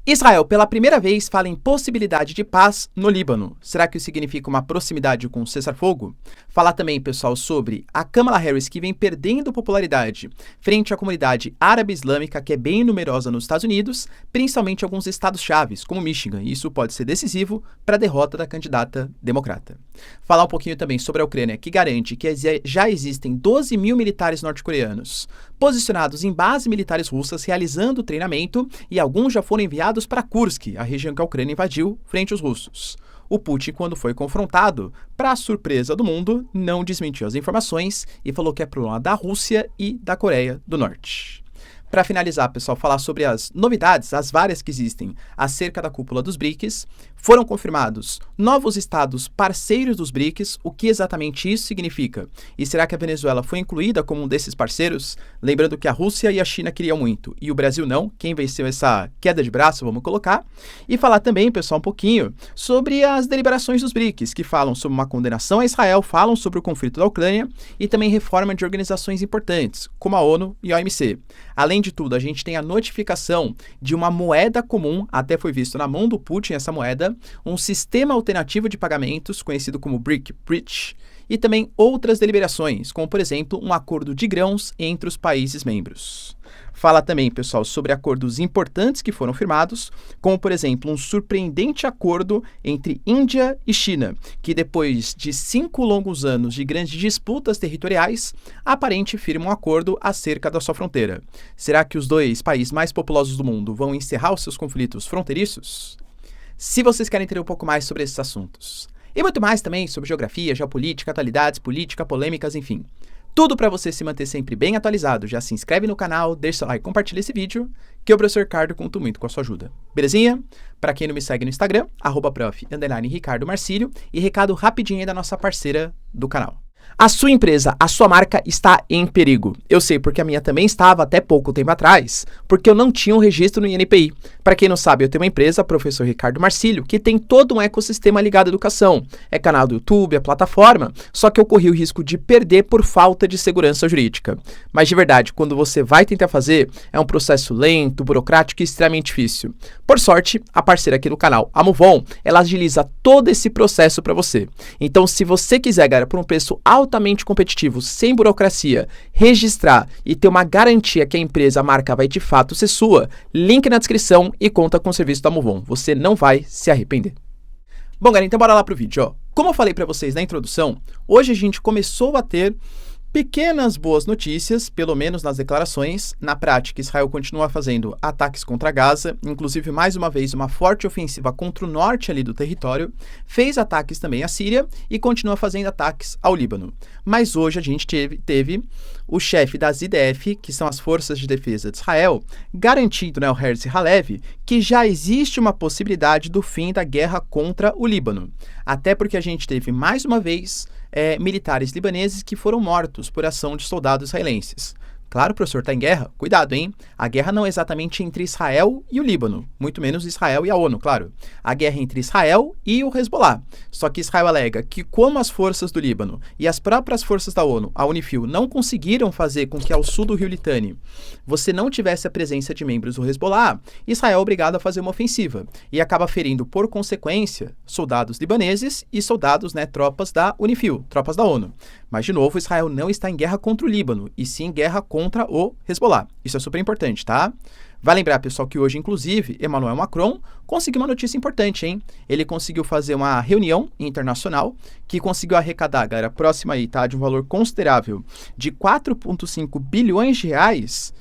Israel, pela primeira vez, fala em possibilidade de paz no Líbano. Será que isso significa uma proximidade com o cessar-fogo? Falar também, pessoal, sobre a Kamala Harris, que vem perdendo popularidade frente à comunidade árabe islâmica, que é bem numerosa nos Estados Unidos, principalmente alguns estados-chaves, como Michigan. Isso pode ser decisivo para a derrota da candidata democrata. Falar um pouquinho também sobre a Ucrânia, que garante que já existem 12 mil militares norte-coreanos posicionados em bases militares russas realizando treinamento e alguns já foram enviados para Kursk, a região que a Ucrânia invadiu, frente aos russos. O Putin, quando foi confrontado, para surpresa do mundo, não desmentiu as informações e falou que é problema da Rússia e da Coreia do Norte. Para finalizar, pessoal, falar sobre as novidades, as várias que existem acerca da cúpula dos BRICS. Foram confirmados novos estados parceiros dos BRICS. O que exatamente isso significa? E será que a Venezuela foi incluída como um desses parceiros? Lembrando que a Rússia e a China queriam muito e o Brasil não. Quem venceu essa queda de braço, vamos colocar. E falar também, pessoal, um pouquinho sobre as deliberações dos BRICS, que falam sobre uma condenação a Israel, falam sobre o conflito da Ucrânia e também reforma de organizações importantes, como a ONU e a OMC. Além de tudo, a gente tem a notificação de uma moeda comum, até foi visto na mão do Putin essa moeda, um sistema alternativo de pagamentos, conhecido como BRIC, e também outras deliberações, como, por exemplo, um acordo de grãos entre os países membros. Fala também, pessoal, sobre acordos importantes que foram firmados, como, por exemplo, um surpreendente acordo entre Índia e China, que depois de 5 longos anos de grandes disputas territoriais, aparentemente firma um acordo acerca da sua fronteira. Será que os dois países mais populosos do mundo vão encerrar os seus conflitos fronteiriços? Se vocês querem entender um pouco mais sobre esses assuntos, e muito mais também sobre geografia, geopolítica, atualidades, política, polêmicas, enfim, tudo para você se manter sempre bem atualizado, já se inscreve no canal, deixa seu like e compartilha esse vídeo, que o professor Ricardo conta muito com a sua ajuda. Belezinha? Para quem não me segue no Instagram, @prof_Ricardo Marcílio, e recado rapidinho aí da nossa parceira do canal. A sua empresa, a sua marca está em perigo. Eu sei porque a minha também estava até pouco tempo atrás, porque eu não tinha um registro no INPI. Para quem não sabe, eu tenho uma empresa, professor Ricardo Marcílio, que tem todo um ecossistema ligado à educação. É canal do YouTube, é plataforma, só que eu corri o risco de perder por falta de segurança jurídica. Mas de verdade, quando você vai tentar fazer, é um processo lento, burocrático e extremamente difícil. Por sorte, a parceira aqui do canal, a Movon, ela agiliza todo esse processo para você. Então, se você quiser, galera, por um preço altamente competitivo, sem burocracia, registrar e ter uma garantia que a empresa, a marca vai de fato ser sua, link na descrição e conta com o serviço da Movon. Você não vai se arrepender. Bom, galera, então bora lá pro vídeo, ó. Como eu falei para vocês na introdução, hoje a gente começou a ter pequenas boas notícias, pelo menos nas declarações. Na prática, Israel continua fazendo ataques contra Gaza, inclusive mais uma vez uma forte ofensiva contra o norte ali do território, fez ataques também à Síria e continua fazendo ataques ao Líbano. Mas hoje a gente teve o chefe das IDF, que são as Forças de Defesa de Israel, garantindo, né, o Herzi Halevi, que já existe uma possibilidade do fim da guerra contra o Líbano. Até porque a gente teve mais uma vez militares libaneses que foram mortos por ação de soldados israelenses. Claro, o professor está em guerra. Cuidado, hein? A guerra não é exatamente entre Israel e o Líbano, muito menos Israel e a ONU, claro. A guerra é entre Israel e o Hezbollah. Só que Israel alega que como as forças do Líbano e as próprias forças da ONU, a Unifil, não conseguiram fazer com que ao sul do rio Litani você não tivesse a presença de membros do Hezbollah, Israel é obrigado a fazer uma ofensiva e acaba ferindo, por consequência, soldados libaneses e soldados, né, tropas da Unifil, tropas da ONU. Mas, de novo, Israel não está em guerra contra o Líbano, e sim em guerra contra o Hezbollah. Isso é super importante, tá? Vai lembrar, pessoal, que hoje, inclusive, Emmanuel Macron conseguiu uma notícia importante, hein? Ele conseguiu fazer uma reunião internacional que conseguiu arrecadar, galera, próxima aí, tá? De um valor considerável de 4,5 bilhões de reais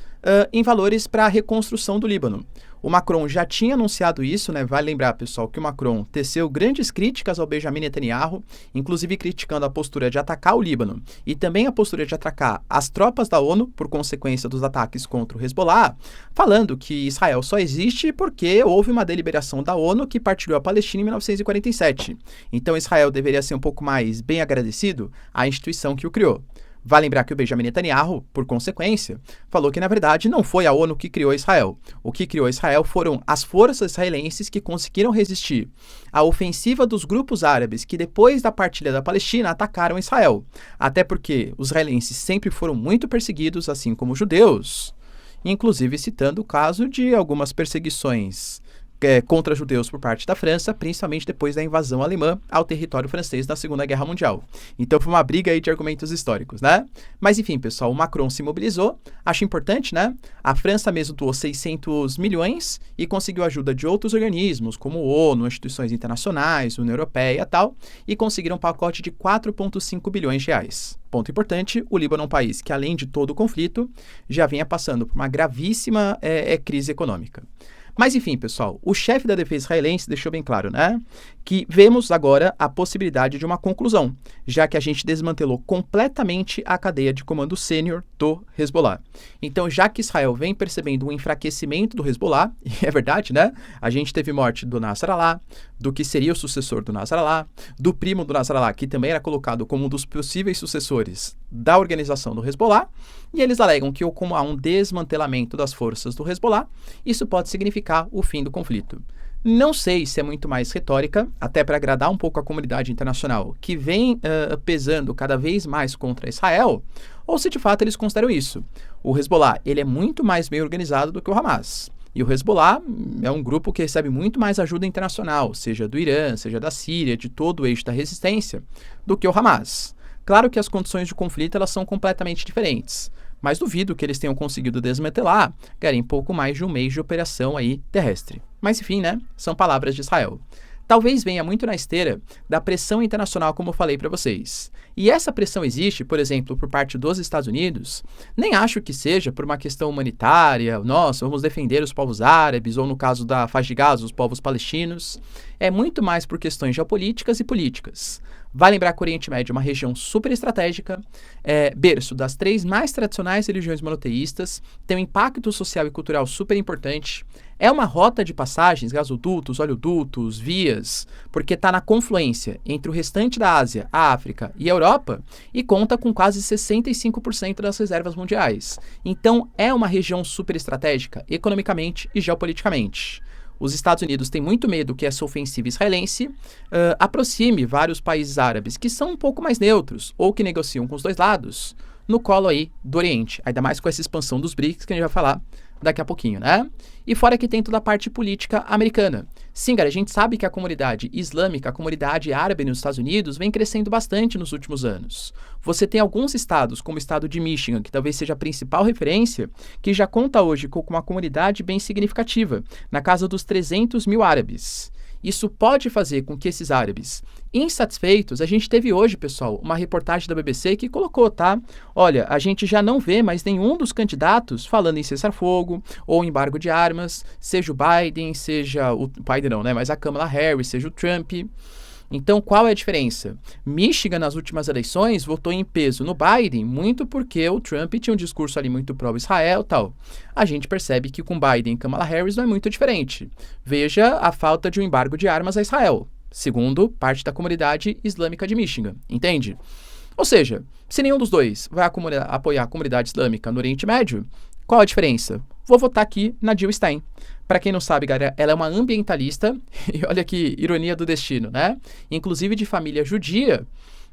em valores para a reconstrução do Líbano. O Macron já tinha anunciado isso, né? Vale lembrar, pessoal, que o Macron teceu grandes críticas ao Benjamin Netanyahu, inclusive criticando a postura de atacar o Líbano e também a postura de atacar as tropas da ONU por consequência dos ataques contra o Hezbollah, falando que Israel só existe porque houve uma deliberação da ONU que partilhou a Palestina em 1947. Então Israel deveria ser um pouco mais bem agradecido à instituição que o criou. Vale lembrar que o Benjamin Netanyahu, por consequência, falou que, na verdade, não foi a ONU que criou Israel. O que criou Israel foram as forças israelenses que conseguiram resistir à ofensiva dos grupos árabes que, depois da partilha da Palestina, atacaram Israel. Até porque os israelenses sempre foram muito perseguidos, assim como os judeus, inclusive citando o caso de algumas perseguições contra judeus por parte da França, principalmente depois da invasão alemã ao território francês na Segunda Guerra Mundial. Então foi uma briga aí de argumentos históricos, né? Mas enfim, pessoal, o Macron se mobilizou, acho importante, né? A França mesmo doou 600 milhões e conseguiu ajuda de outros organismos, como o ONU, instituições internacionais, União Europeia e tal, e conseguiram um pacote de 4,5 bilhões de reais. Ponto importante, o Líbano é um país que, além de todo o conflito, já vinha passando por uma gravíssima crise econômica. Mas enfim, pessoal, o chefe da defesa israelense deixou bem claro, né, que vemos agora a possibilidade de uma conclusão, já que a gente desmantelou completamente a cadeia de comando sênior do Hezbollah. Então, já que Israel vem percebendo um enfraquecimento do Hezbollah, e é verdade, né, a gente teve morte do Nasrallah, do que seria o sucessor do Nasrallah, do primo do Nasrallah, que também era colocado como um dos possíveis sucessores da organização do Hezbollah, e eles alegam que como há um desmantelamento das forças do Hezbollah, isso pode significar o fim do conflito. Não sei se é muito mais retórica, até para agradar um pouco a comunidade internacional, que vem pesando cada vez mais contra Israel, ou se de fato eles consideram isso. O Hezbollah, ele é muito mais bem organizado do que o Hamas. E o Hezbollah é um grupo que recebe muito mais ajuda internacional, seja do Irã, seja da Síria, de todo o eixo da resistência, do que o Hamas. Claro que as condições de conflito elas são completamente diferentes, mas duvido que eles tenham conseguido desmantelar, em pouco mais de um mês de operação aí terrestre. Mas enfim, né? São palavras de Israel. Talvez venha muito na esteira da pressão internacional, como eu falei para vocês. E essa pressão existe, por exemplo, por parte dos Estados Unidos, nem acho que seja por uma questão humanitária, nossa, vamos defender os povos árabes, ou no caso da faixa de Gaza, os povos palestinos. É muito mais por questões geopolíticas e políticas. Vai lembrar que o Oriente Médio é uma região super estratégica, berço das 3 mais tradicionais religiões monoteístas, tem um impacto social e cultural super importante, é uma rota de passagens, gasodutos, oleodutos, vias, porque está na confluência entre o restante da Ásia, a África e a Europa, e conta com quase 65% das reservas mundiais. Então, é uma região super estratégica, economicamente e geopoliticamente. Os Estados Unidos têm muito medo que essa ofensiva israelense aproxime vários países árabes que são um pouco mais neutros ou que negociam com os dois lados no colo aí do Oriente, ainda mais com essa expansão dos BRICS que a gente vai falar daqui a pouquinho, né? E fora que tem toda a parte política americana. Sim, cara, a gente sabe que a comunidade islâmica, a comunidade árabe nos Estados Unidos vem crescendo bastante nos últimos anos. Você tem alguns estados, como o estado de Michigan, que talvez seja a principal referência, que já conta hoje com uma comunidade bem significativa, na casa dos 300 mil árabes. Isso pode fazer com que esses árabes insatisfeitos, a gente teve hoje, pessoal, uma reportagem da BBC que colocou, tá? Olha, a gente já não vê mais nenhum dos candidatos falando em cessar-fogo ou embargo de armas, seja o Biden, seja o Biden não, né? Mas a Kamala Harris, seja o Trump. Então, qual é a diferença? Michigan, nas últimas eleições, votou em peso no Biden, muito porque o Trump tinha um discurso ali muito pró-Israel e tal. A gente percebe que com Biden e Kamala Harris não é muito diferente. Veja a falta de um embargo de armas a Israel, segundo parte da comunidade islâmica de Michigan, entende? Ou seja, se nenhum dos dois vai apoiar a comunidade islâmica no Oriente Médio, qual a diferença? Vou votar aqui na Jill Stein. Para quem não sabe, galera, ela é uma ambientalista, e olha que ironia do destino, né? Inclusive de família judia,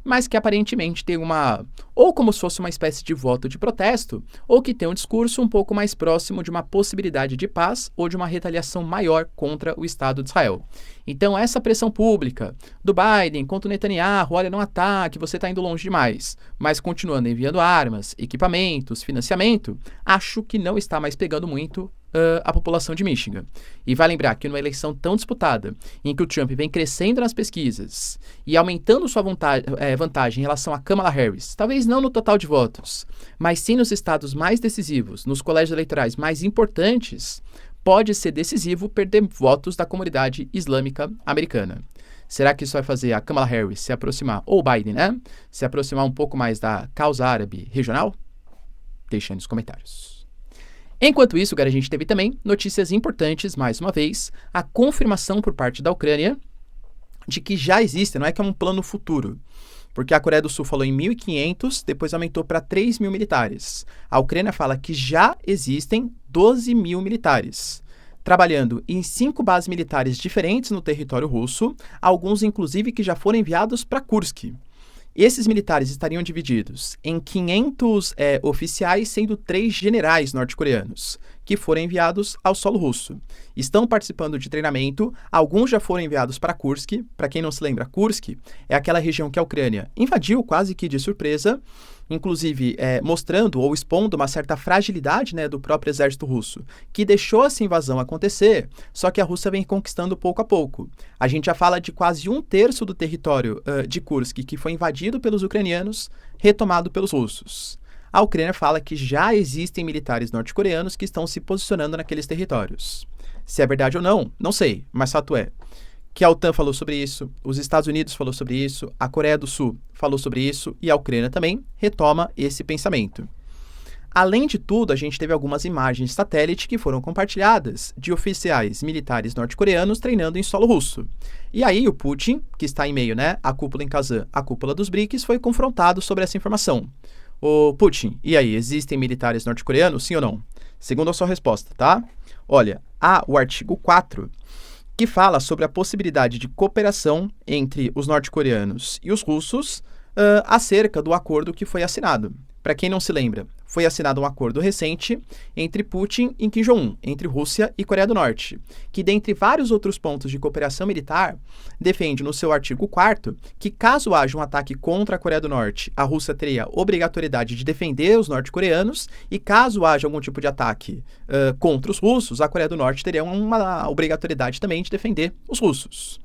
mas que aparentemente tem ou como se fosse uma espécie de voto de protesto, ou que tem um discurso um pouco mais próximo de uma possibilidade de paz ou de uma retaliação maior contra o Estado de Israel. Então, essa pressão pública do Biden contra o Netanyahu, olha, não ataque, você está indo longe demais, mas continuando enviando armas, equipamentos, financiamento, acho que não está mais pegando muito a população de Michigan. E vai lembrar que numa eleição tão disputada, em que o Trump vem crescendo nas pesquisas e aumentando sua vantagem em relação a Kamala Harris, talvez não no total de votos, mas sim nos estados mais decisivos, nos colégios eleitorais mais importantes, pode ser decisivo perder votos da comunidade islâmica americana. Será que isso vai fazer a Kamala Harris se aproximar, ou o Biden, né? Se aproximar um pouco mais da causa árabe regional? Deixa aí nos comentários. Enquanto isso, a gente teve também notícias importantes, mais uma vez, a confirmação por parte da Ucrânia de que já existe, não é que é um plano futuro, porque a Coreia do Sul falou em 1.500, depois aumentou para 3.000 militares. A Ucrânia fala que já existem 12.000 militares, trabalhando em 5 bases militares diferentes no território russo, alguns inclusive que já foram enviados para Kursk. Esses militares estariam divididos em 500 oficiais, sendo 3 generais norte-coreanos, que foram enviados ao solo russo. Estão participando de treinamento, alguns já foram enviados para Kursk. Para quem não se lembra, Kursk é aquela região que a Ucrânia invadiu quase que de surpresa, inclusive mostrando ou expondo uma certa fragilidade, né, do próprio exército russo, que deixou essa invasão acontecer, só que a Rússia vem conquistando pouco a pouco. A gente já fala de quase 1/3 do território de Kursk que foi invadido pelos ucranianos, retomado pelos russos. A Ucrânia fala que já existem militares norte-coreanos que estão se posicionando naqueles territórios. Se é verdade ou não, não sei, mas fato é que a OTAN falou sobre isso, os Estados Unidos falou sobre isso, a Coreia do Sul falou sobre isso e a Ucrânia também retoma esse pensamento. Além de tudo, a gente teve algumas imagens de satélite que foram compartilhadas de oficiais militares norte-coreanos treinando em solo russo. E aí o Putin, que está em meio, né, a cúpula em Kazan, a cúpula dos BRICS, foi confrontado sobre essa informação. Ô Putin, e aí, existem militares norte-coreanos, sim ou não? Segundo a sua resposta, tá? Olha, há o artigo 4, que fala sobre a possibilidade de cooperação entre os norte-coreanos e os russos acerca do acordo que foi assinado. Para quem não se lembra, foi assinado um acordo recente entre Putin e Kim Jong-un, entre Rússia e Coreia do Norte, que, dentre vários outros pontos de cooperação militar, defende no seu artigo 4º que, caso haja um ataque contra a Coreia do Norte, a Rússia teria obrigatoriedade de defender os norte-coreanos e, caso haja algum tipo de ataque contra os russos, a Coreia do Norte teria uma obrigatoriedade também de defender os russos.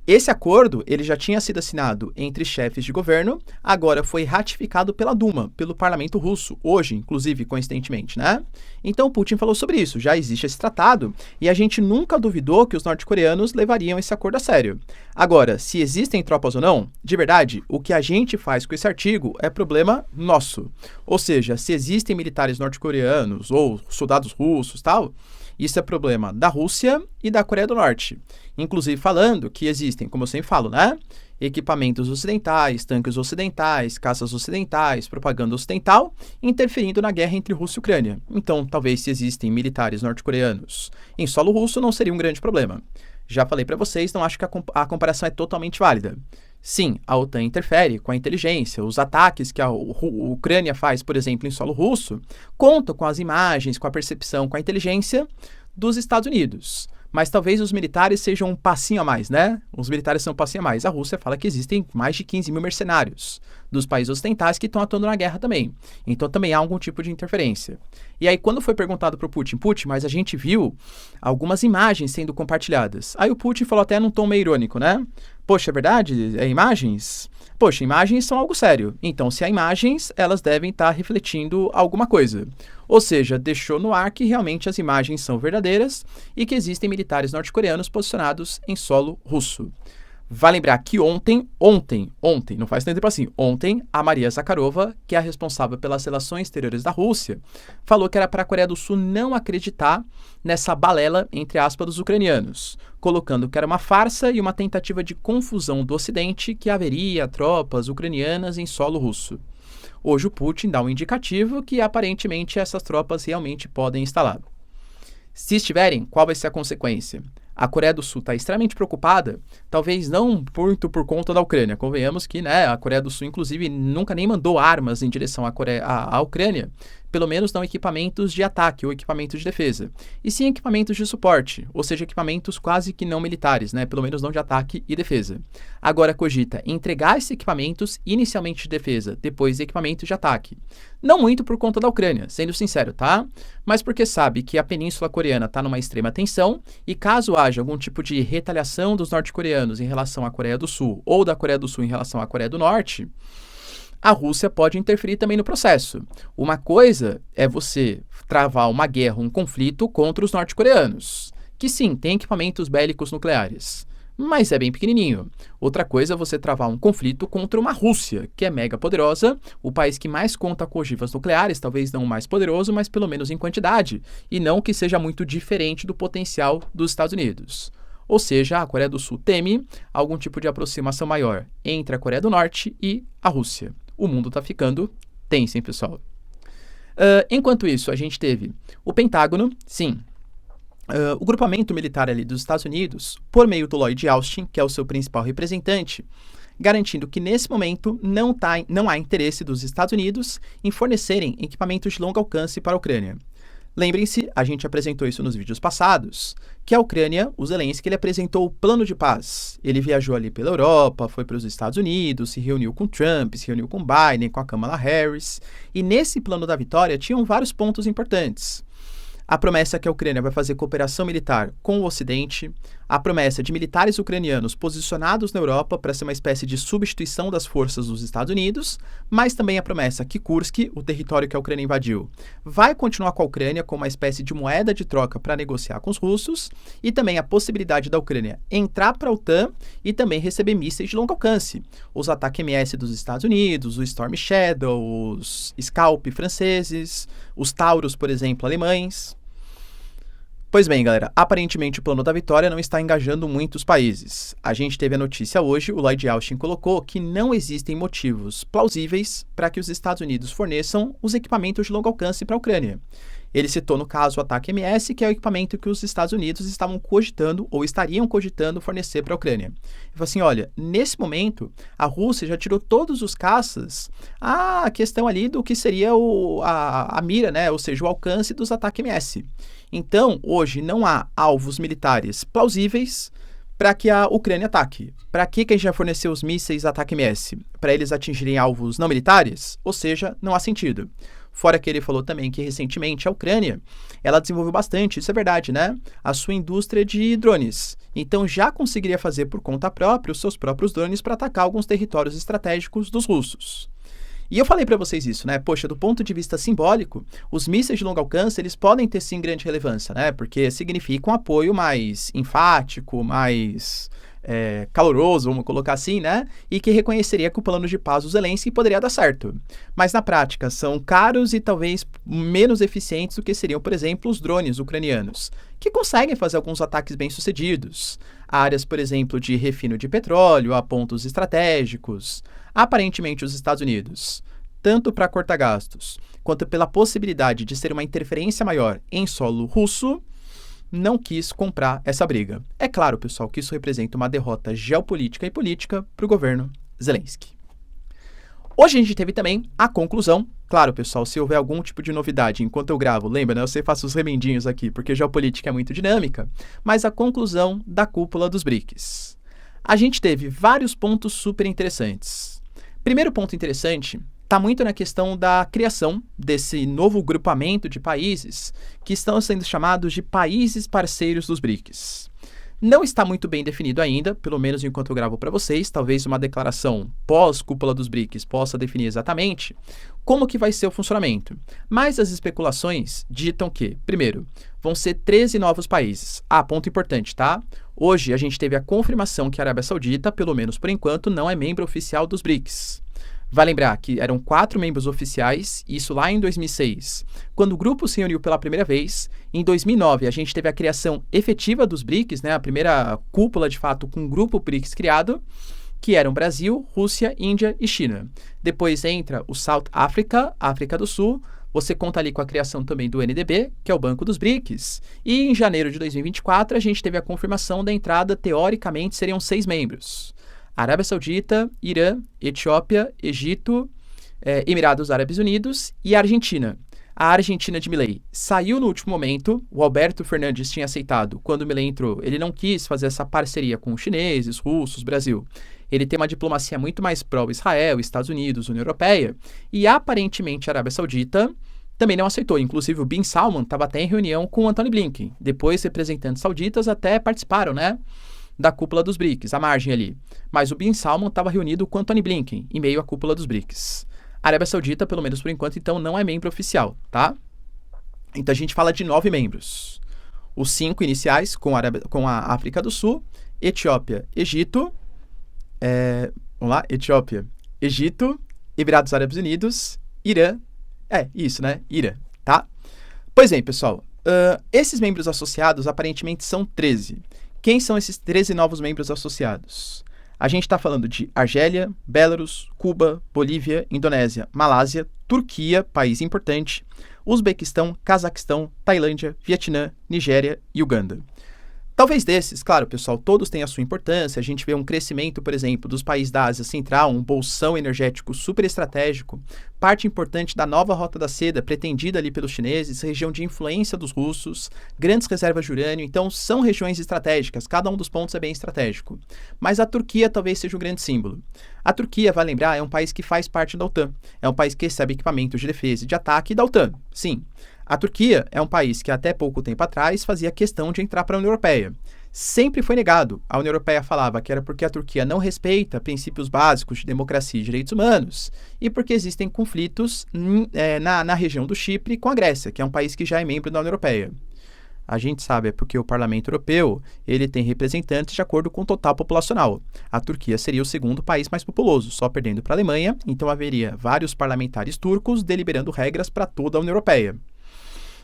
Esse acordo ele já tinha sido assinado entre chefes de governo, agora foi ratificado pela Duma, pelo parlamento russo, hoje, inclusive, coincidentemente, né? Então Putin falou sobre isso, já existe esse tratado e a gente nunca duvidou que os norte-coreanos levariam esse acordo a sério. Agora, se existem tropas ou não, de verdade, o que a gente faz com esse artigo é problema nosso. Ou seja, se existem militares norte-coreanos ou soldados russos, tal, isso é problema da Rússia e da Coreia do Norte. Inclusive falando que existem, como eu sempre falo, né? Equipamentos ocidentais, tanques ocidentais, caças ocidentais, propaganda ocidental, interferindo na guerra entre Rússia e Ucrânia. Então, talvez se existem militares norte-coreanos em solo russo, não seria um grande problema. Já falei para vocês, não acho que a comparação é totalmente válida. Sim, a OTAN interfere com a inteligência. Os ataques que a Ucrânia faz, por exemplo, em solo russo, contam com as imagens, com a percepção, com a inteligência dos Estados Unidos. Mas talvez os militares sejam um passinho a mais, né? Os militares são um passinho a mais. A Rússia fala que existem mais de 15 mil mercenários dos países ocidentais que estão atuando na guerra também. Então também há algum tipo de interferência. E aí quando foi perguntado para o Putin, mas a gente viu algumas imagens sendo compartilhadas. Aí o Putin falou até num tom meio irônico, né? Poxa, é verdade? É imagens? Poxa, imagens são algo sério. Então, se há imagens, elas devem estar refletindo alguma coisa. Ou seja, deixou no ar que realmente as imagens são verdadeiras e que existem militares norte-coreanos posicionados em solo russo. Vai lembrar que ontem, não faz tanto tempo assim, ontem, a Maria Zakharova, que é a responsável pelas relações exteriores da Rússia, falou que era para a Coreia do Sul não acreditar nessa balela, entre aspas, dos ucranianos, colocando que era uma farsa e uma tentativa de confusão do Ocidente que haveria tropas ucranianas em solo russo. Hoje o Putin dá um indicativo que aparentemente essas tropas realmente podem instalar. Se estiverem, qual vai ser a consequência? A Coreia do Sul está extremamente preocupada, talvez não muito por conta da Ucrânia. Convenhamos que, né, a Coreia do Sul, inclusive, nunca nem mandou armas em direção à Ucrânia, pelo menos não equipamentos de ataque ou equipamentos de defesa, e sim equipamentos de suporte, ou seja, equipamentos quase que não militares, né, pelo menos não de ataque e defesa. Agora cogita entregar esses equipamentos inicialmente de defesa, depois equipamentos de ataque. Não muito por conta da Ucrânia, sendo sincero, tá? Mas porque sabe que a Península Coreana está numa extrema tensão e caso haja algum tipo de retaliação dos norte-coreanos em relação à Coreia do Sul ou da Coreia do Sul em relação à Coreia do Norte, a Rússia pode interferir também no processo. Uma coisa é você travar uma guerra, um conflito contra os norte-coreanos, que sim, tem equipamentos bélicos nucleares, mas é bem pequenininho. Outra coisa é você travar um conflito contra uma Rússia, que é mega poderosa, o país que mais conta com ogivas nucleares, talvez não o mais poderoso, mas pelo menos em quantidade, e não que seja muito diferente do potencial dos Estados Unidos. Ou seja, a Coreia do Sul teme algum tipo de aproximação maior entre a Coreia do Norte e a Rússia. O mundo está ficando tenso, hein, pessoal? Enquanto isso, a gente teve o Pentágono, sim, o grupamento militar ali dos Estados Unidos, por meio do Lloyd Austin, que é o seu principal representante, garantindo que nesse momento não há interesse dos Estados Unidos em fornecerem equipamentos de longo alcance para a Ucrânia. Lembrem-se, a gente apresentou isso nos vídeos passados, que a Ucrânia, o Zelensky, ele apresentou o plano de paz. Ele viajou ali pela Europa, foi para os Estados Unidos, se reuniu com Trump, se reuniu com Biden, com a Kamala Harris, e nesse plano da vitória tinham vários pontos importantes. A promessa que a Ucrânia vai fazer cooperação militar com o Ocidente, a promessa de militares ucranianos posicionados na Europa para ser uma espécie de substituição das forças dos Estados Unidos, mas também a promessa que Kursk, o território que a Ucrânia invadiu, vai continuar com a Ucrânia como uma espécie de moeda de troca para negociar com os russos, e também a possibilidade da Ucrânia entrar para a OTAN e também receber mísseis de longo alcance, os ATACMS dos Estados Unidos, o Storm Shadow, os Scalp franceses, os Taurus, por exemplo, alemães. Pois bem, galera, aparentemente o plano da vitória não está engajando muitos países. A gente teve a notícia hoje, o Lloyd Austin colocou que não existem motivos plausíveis para que os Estados Unidos forneçam os equipamentos de longo alcance para a Ucrânia. Ele citou, no caso, o ATACMS, que é o equipamento que os Estados Unidos estavam cogitando ou estariam cogitando fornecer para a Ucrânia. Ele falou assim, olha, nesse momento, a Rússia já tirou todos os caças a questão ali do que seria a mira, né? Ou seja, o alcance dos ATACMS. Então, hoje, não há alvos militares plausíveis para que a Ucrânia ataque. Para que a gente vai fornecer os mísseis ATACMS? Para eles atingirem alvos não militares? Ou seja, não há sentido. Fora que ele falou também que, recentemente, a Ucrânia, ela desenvolveu bastante, isso é verdade, né? A sua indústria de drones. Então, já conseguiria fazer por conta própria os seus próprios drones para atacar alguns territórios estratégicos dos russos. E eu falei para vocês isso, né? Poxa, do ponto de vista simbólico, os mísseis de longo alcance, eles podem ter sim grande relevância, né? Porque significa um apoio mais enfático, mais caloroso, vamos colocar assim, né? E que reconheceria que o plano de paz do Zelensky poderia dar certo. Mas na prática, são caros e talvez menos eficientes do que seriam, por exemplo, os drones ucranianos, que conseguem fazer alguns ataques bem-sucedidos. Áreas, por exemplo, de refino de petróleo, a pontos estratégicos. Aparentemente, os Estados Unidos, tanto para cortar gastos, quanto pela possibilidade de ser uma interferência maior em solo russo, não quis comprar essa briga. É claro, pessoal, que isso representa uma derrota geopolítica e política para o governo Zelensky. Hoje a gente teve também a conclusão. Claro, pessoal, se houver algum tipo de novidade enquanto eu gravo, lembra, né? Eu sempre faço os remendinhos aqui, porque geopolítica é muito dinâmica, mas a conclusão da cúpula dos BRICS. A gente teve vários pontos super interessantes. Primeiro ponto interessante está muito na questão da criação desse novo grupamento de países que estão sendo chamados de países parceiros dos BRICS. Não está muito bem definido ainda, pelo menos enquanto eu gravo para vocês, talvez uma declaração pós-cúpula dos BRICS possa definir exatamente como que vai ser o funcionamento. Mas as especulações ditam que, primeiro, vão ser 13 novos países. Ponto importante, tá? Hoje a gente teve a confirmação que a Arábia Saudita, pelo menos por enquanto, não é membro oficial dos BRICS. Vai lembrar que eram 4 membros oficiais, isso lá em 2006, quando o grupo se reuniu pela primeira vez. Em 2009, a gente teve a criação efetiva dos BRICS, né, a primeira cúpula, de fato, com o grupo BRICS criado, que eram Brasil, Rússia, Índia e China. Depois entra o South Africa, África do Sul. Você conta ali com a criação também do NDB, que é o Banco dos BRICS. E em janeiro de 2024, a gente teve a confirmação da entrada, teoricamente, seriam 6 membros. Arábia Saudita, Irã, Etiópia, Egito, Emirados Árabes Unidos e Argentina. A Argentina de Milei saiu no último momento, o Alberto Fernandes tinha aceitado. Quando o Milei entrou, ele não quis fazer essa parceria com os chineses, russos, Brasil. Ele tem uma diplomacia muito mais pró-Israel, Estados Unidos, União Europeia, e aparentemente a Arábia Saudita também não aceitou. Inclusive o Bin Salman estava até em reunião com o Antony Blinken. Depois, representantes sauditas até participaram, né, da cúpula dos BRICS, à margem ali. Mas o Bin Salman estava reunido com Antony Blinken, em meio à cúpula dos BRICS. A Arábia Saudita, pelo menos por enquanto, então, não é membro oficial, tá? Então a gente fala de 9 membros. Os 5 iniciais, com a África do Sul, Etiópia, Egito, vamos lá, Etiópia, Egito, Emirados Árabes Unidos, Irã, Irã, tá? Pois bem, pessoal, esses membros associados aparentemente são 13. Quem são esses 13 novos membros associados? A gente está falando de Argélia, Belarus, Cuba, Bolívia, Indonésia, Malásia, Turquia, país importante, Uzbequistão, Cazaquistão, Tailândia, Vietnã, Nigéria e Uganda. Talvez desses, claro, pessoal, todos têm a sua importância. A gente vê um crescimento, por exemplo, dos países da Ásia Central, um bolsão energético super estratégico, parte importante da nova Rota da Seda, pretendida ali pelos chineses, região de influência dos russos, grandes reservas de urânio. Então, são regiões estratégicas, cada um dos pontos é bem estratégico. Mas a Turquia talvez seja o grande símbolo. A Turquia, vai lembrar, é um país que faz parte da OTAN, é um país que recebe equipamentos de defesa e de ataque da OTAN, sim. A Turquia é um país que até pouco tempo atrás fazia questão de entrar para a União Europeia. Sempre foi negado. A União Europeia falava que era porque a Turquia não respeita princípios básicos de democracia e direitos humanos e porque existem conflitos na região do Chipre com a Grécia, que é um país que já é membro da União Europeia. A gente sabe é porque o Parlamento Europeu ele tem representantes de acordo com o total populacional. A Turquia seria o segundo país mais populoso, só perdendo para a Alemanha, então haveria vários parlamentares turcos deliberando regras para toda a União Europeia.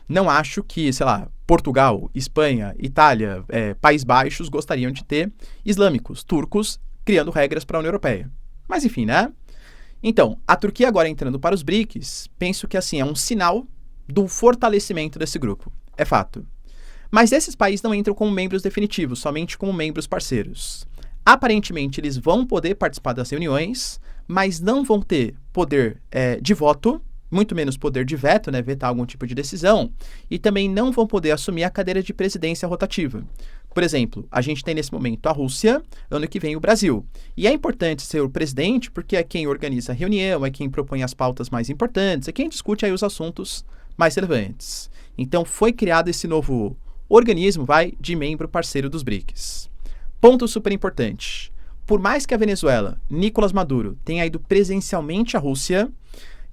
Não acho que, sei lá, Portugal, Espanha, Itália, Países Baixos gostariam de ter islâmicos, turcos, criando regras para a União Europeia. Mas enfim, né? Então, a Turquia agora entrando para os BRICS, penso que assim é um sinal do fortalecimento desse grupo. É fato. Mas esses países não entram como membros definitivos, somente como membros parceiros. Aparentemente, eles vão poder participar das reuniões, mas não vão ter poder de voto, muito menos poder de veto, né, vetar algum tipo de decisão, e também não vão poder assumir a cadeira de presidência rotativa. Por exemplo, a gente tem nesse momento a Rússia, ano que vem o Brasil. E é importante ser o presidente porque é quem organiza a reunião, é quem propõe as pautas mais importantes, é quem discute aí os assuntos mais relevantes. Então foi criado esse novo organismo, de membro parceiro dos BRICS. Ponto super importante. Por mais que a Venezuela, Nicolás Maduro, tenha ido presencialmente à Rússia,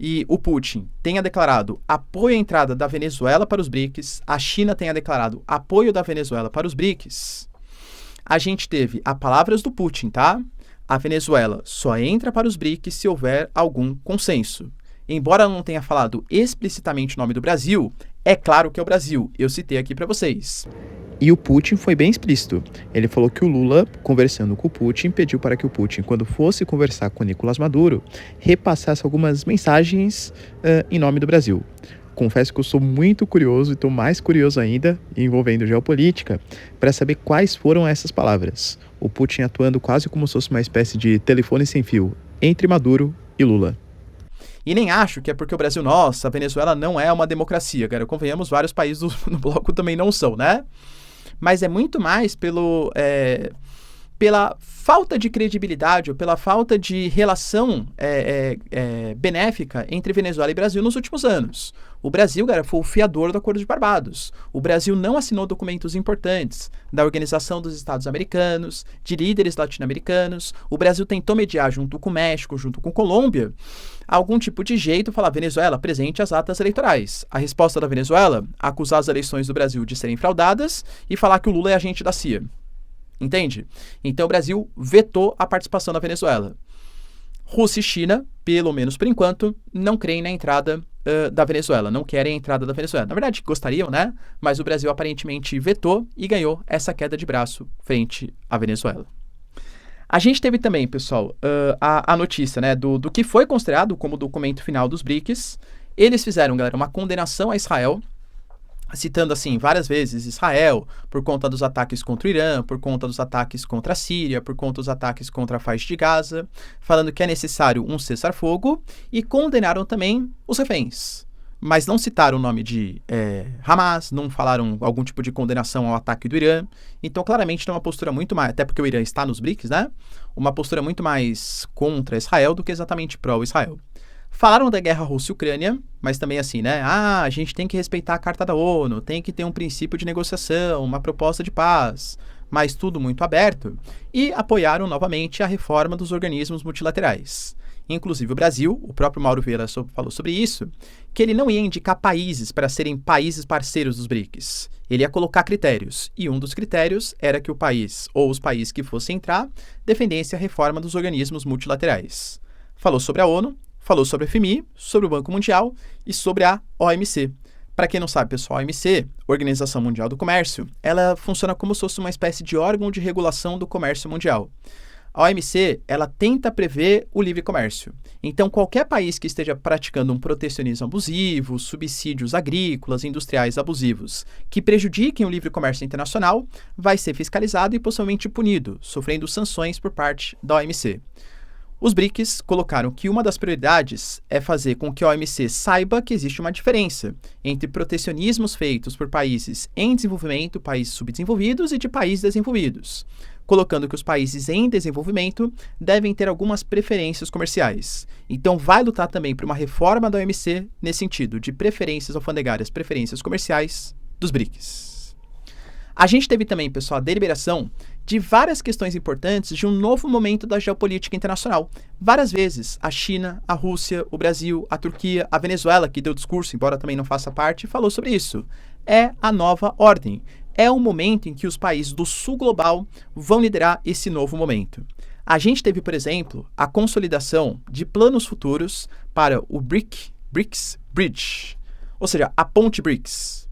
e o Putin tenha declarado apoio à entrada da Venezuela para os BRICS, a China tenha declarado apoio da Venezuela para os BRICS, a gente teve as palavras do Putin, tá? A Venezuela só entra para os BRICS se houver algum consenso. Embora não tenha falado explicitamente o nome do Brasil, é claro que é o Brasil. Eu citei aqui para vocês. E o Putin foi bem explícito. Ele falou que o Lula, conversando com o Putin, pediu para que o Putin, quando fosse conversar com Nicolás Maduro, repassasse algumas mensagens em nome do Brasil. Confesso que eu sou muito curioso e estou mais curioso ainda, envolvendo geopolítica, para saber quais foram essas palavras. O Putin atuando quase como se fosse uma espécie de telefone sem fio entre Maduro e Lula. E nem acho que é porque o Brasil, nossa, a Venezuela não é uma democracia, cara. Convenhamos, vários países do bloco também não são, né? Mas é muito mais pela falta de credibilidade ou pela falta de relação benéfica entre Venezuela e Brasil nos últimos anos. O Brasil, cara, foi o fiador do Acordo de Barbados. O Brasil não assinou documentos importantes da Organização dos Estados Americanos, de líderes latino-americanos. O Brasil tentou mediar junto com o México, junto com a Colômbia, algum tipo de jeito falar, Venezuela, presente as atas eleitorais. A resposta da Venezuela, acusar as eleições do Brasil de serem fraudadas e falar que o Lula é agente da CIA. Entende? Então o Brasil vetou a participação da Venezuela. Rússia e China, pelo menos por enquanto, não creem na entrada da Venezuela, não querem a entrada da Venezuela. Na verdade, gostariam, né? Mas o Brasil aparentemente vetou e ganhou essa queda de braço frente à Venezuela. A gente teve também, pessoal, a notícia, né, do que foi considerado como documento final dos BRICS. Eles fizeram, galera, uma condenação a Israel, citando, assim, várias vezes Israel, por conta dos ataques contra o Irã, por conta dos ataques contra a Síria, por conta dos ataques contra a faixa de Gaza, falando que é necessário um cessar-fogo, e condenaram também os reféns. Mas não citaram o nome de Hamas, não falaram algum tipo de condenação ao ataque do Irã. Então, claramente, tem uma postura muito mais, até porque o Irã está nos BRICS, né? Uma postura muito mais contra Israel do que exatamente pró-Israel. Falaram da guerra Rússia e Ucrânia, mas também assim, né? A gente tem que respeitar a Carta da ONU, tem que ter um princípio de negociação, uma proposta de paz, mas tudo muito aberto. E apoiaram novamente a reforma dos organismos multilaterais. Inclusive o Brasil, o próprio Mauro Vieira falou sobre isso, que ele não ia indicar países para serem países parceiros dos BRICS. Ele ia colocar critérios, e um dos critérios era que o país, ou os países que fossem entrar, defendessem a reforma dos organismos multilaterais. Falou sobre a ONU, falou sobre a FMI, sobre o Banco Mundial e sobre a OMC. Para quem não sabe, pessoal, a OMC, Organização Mundial do Comércio, ela funciona como se fosse uma espécie de órgão de regulação do comércio mundial. A OMC, ela tenta prever o livre comércio. Então, qualquer país que esteja praticando um protecionismo abusivo, subsídios agrícolas, industriais abusivos, que prejudiquem o livre comércio internacional, vai ser fiscalizado e possivelmente punido, sofrendo sanções por parte da OMC. Os BRICS colocaram que uma das prioridades é fazer com que a OMC saiba que existe uma diferença entre protecionismos feitos por países em desenvolvimento, países subdesenvolvidos e de países desenvolvidos, colocando que os países em desenvolvimento devem ter algumas preferências comerciais. Então, vai lutar também por uma reforma da OMC nesse sentido, de preferências alfandegárias, preferências comerciais dos BRICS. A gente teve também, pessoal, a deliberação de várias questões importantes de um novo momento da geopolítica internacional. Várias vezes, a China, a Rússia, o Brasil, a Turquia, a Venezuela, que deu discurso, embora também não faça parte, falou sobre isso. É a nova ordem. É o momento em que os países do sul global vão liderar esse novo momento. A gente teve, por exemplo, a consolidação de planos futuros para o BRICS Bridge, ou seja, a ponte BRICS.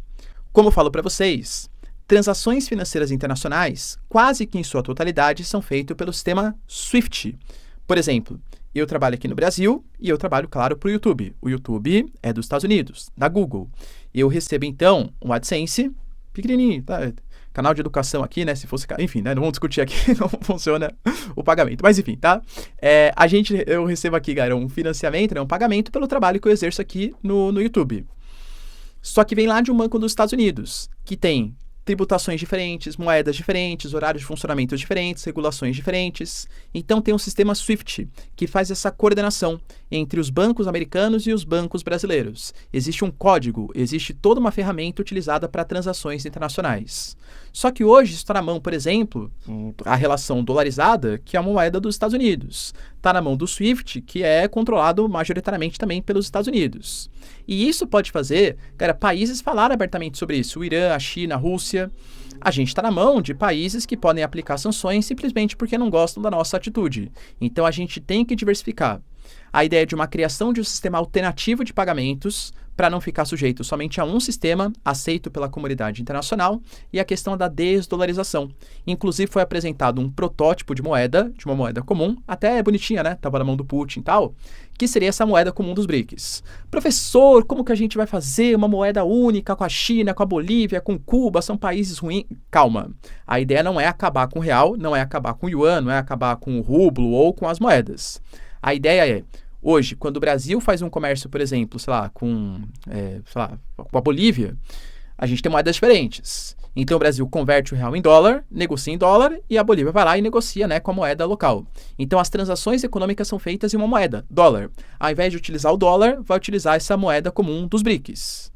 Como eu falo para vocês, transações financeiras internacionais, quase que em sua totalidade, são feitas pelo sistema SWIFT. Por exemplo, eu trabalho aqui no Brasil e eu trabalho, claro, para o YouTube. O YouTube é dos Estados Unidos, da Google. Eu recebo, então, um AdSense pequenininho, tá? Canal de educação aqui, né? Se fosse... Enfim, né? Não vamos discutir aqui, não funciona o pagamento. Mas, enfim, tá? Eu recebo aqui, galera, um financiamento, né? Um pagamento pelo trabalho que eu exerço aqui no YouTube. Só que vem lá de um banco dos Estados Unidos, que tem tributações diferentes, moedas diferentes, horários de funcionamento diferentes, regulações diferentes. Então tem um sistema SWIFT que faz essa coordenação entre os bancos americanos e os bancos brasileiros. Existe um código, existe toda uma ferramenta utilizada para transações internacionais. Só que hoje está na mão, por exemplo, a relação dolarizada, que é uma moeda dos Estados Unidos. Está na mão do SWIFT, que é controlado majoritariamente também pelos Estados Unidos. E isso pode fazer, cara, países falarem abertamente sobre isso. O Irã, a China, a Rússia. A gente está na mão de países que podem aplicar sanções simplesmente porque não gostam da nossa atitude. Então a gente tem que diversificar. A ideia de uma criação de um sistema alternativo de pagamentos para não ficar sujeito somente a um sistema aceito pela comunidade internacional e a questão da desdolarização. Inclusive foi apresentado um protótipo de uma moeda comum, até bonitinha, né? Tava na mão do Putin e tal, que seria essa moeda comum dos BRICS. Professor, como que a gente vai fazer uma moeda única com a China, com a Bolívia, com Cuba? São países ruins. Calma. A ideia não é acabar com o real, não é acabar com o yuan, não é acabar com o rublo ou com as moedas. A ideia é, hoje, quando o Brasil faz um comércio, por exemplo, com a Bolívia, a gente tem moedas diferentes. Então o Brasil converte o real em dólar, negocia em dólar e a Bolívia vai lá e negocia, né, com a moeda local. Então as transações econômicas são feitas em uma moeda, dólar. Ao invés de utilizar o dólar, vai utilizar essa moeda comum dos BRICS.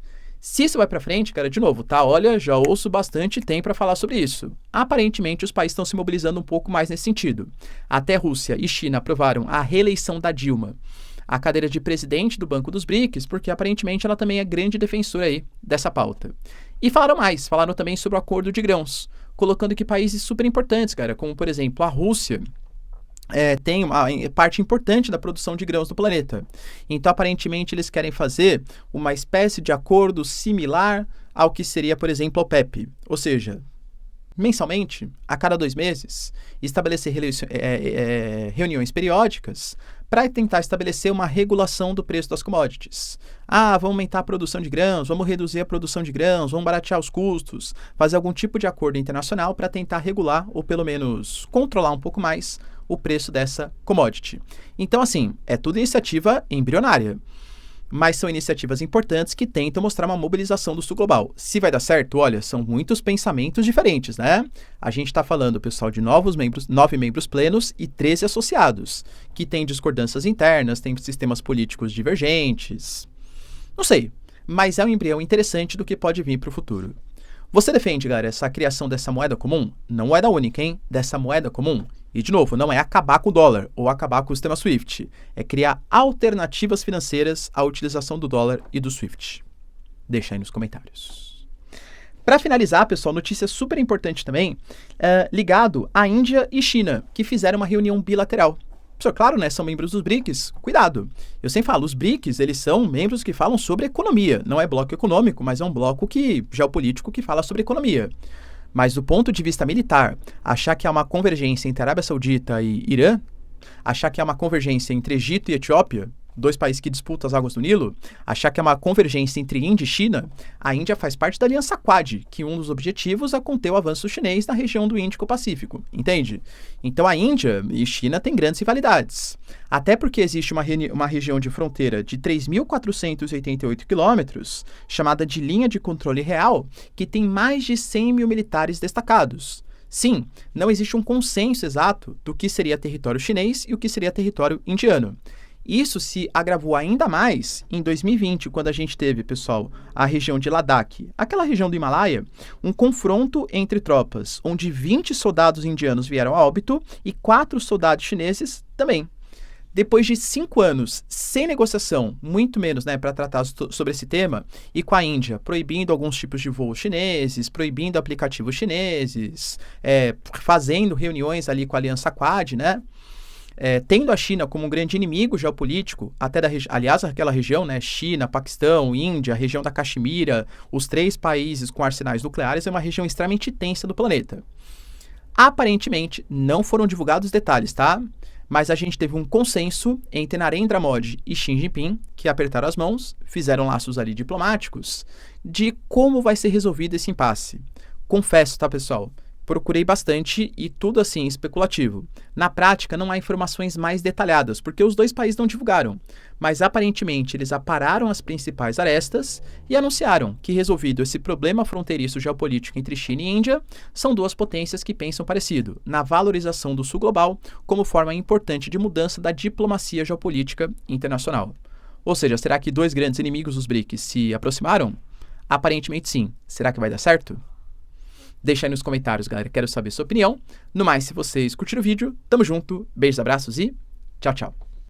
Se isso vai para frente, cara, de novo, tá? Olha, já ouço bastante tempo para falar sobre isso. Aparentemente, os países estão se mobilizando um pouco mais nesse sentido. Até Rússia e China aprovaram a reeleição da Dilma à cadeira de presidente do Banco dos BRICS, porque aparentemente ela também é grande defensora aí dessa pauta. E falaram também sobre o acordo de grãos, colocando que países super importantes, cara, como por exemplo a Rússia, tem uma parte importante da produção de grãos do planeta. Então, aparentemente, eles querem fazer uma espécie de acordo similar ao que seria, por exemplo, a OPEP. Ou seja, mensalmente, a cada 2 meses, estabelecer reuniões periódicas para tentar estabelecer uma regulação do preço das commodities. Vamos aumentar a produção de grãos, vamos reduzir a produção de grãos, vamos baratear os custos, fazer algum tipo de acordo internacional para tentar regular ou pelo menos controlar um pouco mais o preço dessa commodity. Então, assim, é tudo iniciativa embrionária, mas são iniciativas importantes que tentam mostrar uma mobilização do sul global. Se vai dar certo, olha, são muitos pensamentos diferentes, né? A gente está falando, pessoal, de 9 membros plenos e 13 associados, que têm discordâncias internas, têm sistemas políticos divergentes. Não sei, mas é um embrião interessante do que pode vir para o futuro. Você defende, galera, essa criação dessa moeda comum? Não moeda única, hein? Dessa moeda comum? E, de novo, não é acabar com o dólar ou acabar com o sistema SWIFT. É criar alternativas financeiras à utilização do dólar e do SWIFT. Deixa aí nos comentários. Para finalizar, pessoal, notícia super importante também, ligado à Índia e China, que fizeram uma reunião bilateral. Pessoal, claro, né, são membros dos BRICS. Cuidado, eu sempre falo, os BRICS, eles são membros que falam sobre economia. Não é bloco econômico, mas é um bloco geopolítico que fala sobre economia. Mas do ponto de vista militar, achar que há uma convergência entre Arábia Saudita e Irã, achar que há uma convergência entre Egito e Etiópia, dois países que disputam as águas do Nilo, achar que há uma convergência entre Índia e China, a Índia faz parte da Aliança Quad, que um dos objetivos é conter o avanço chinês na região do Índico-Pacífico, entende? Então a Índia e China têm grandes rivalidades. Até porque existe uma região de fronteira de 3.488 quilômetros, chamada de linha de controle real, que tem mais de 100 mil militares destacados. Sim, não existe um consenso exato do que seria território chinês e o que seria território indiano. Isso se agravou ainda mais em 2020, quando a gente teve, pessoal, a região de Ladakh, aquela região do Himalaia, um confronto entre tropas, onde 20 soldados indianos vieram a óbito e 4 soldados chineses também. Depois de 5 anos sem negociação, muito menos para tratar sobre esse tema, e com a Índia proibindo alguns tipos de voos chineses, proibindo aplicativos chineses, fazendo reuniões ali com a Aliança Quad, tendo a China como um grande inimigo geopolítico, até aliás, aquela região, China, Paquistão, Índia, a região da Caxemira, os 3 países com arsenais nucleares, é uma região extremamente tensa do planeta. Aparentemente, não foram divulgados detalhes, tá? Mas a gente teve um consenso entre Narendra Modi e Xi Jinping, que apertaram as mãos, fizeram laços ali diplomáticos, de como vai ser resolvido esse impasse. Confesso, tá, pessoal? Procurei bastante e tudo assim especulativo. Na prática, não há informações mais detalhadas, porque os dois países não divulgaram. Mas aparentemente eles apararam as principais arestas e anunciaram que, resolvido esse problema fronteiriço geopolítico entre China e Índia, são duas potências que pensam parecido na valorização do sul global como forma importante de mudança da diplomacia geopolítica internacional. Ou seja, será que dois grandes inimigos dos BRICS se aproximaram? Aparentemente sim. Será que vai dar certo? Deixa aí nos comentários, galera. Quero saber sua opinião. No mais, se vocês curtiram o vídeo, tamo junto, beijos, abraços e tchau, tchau.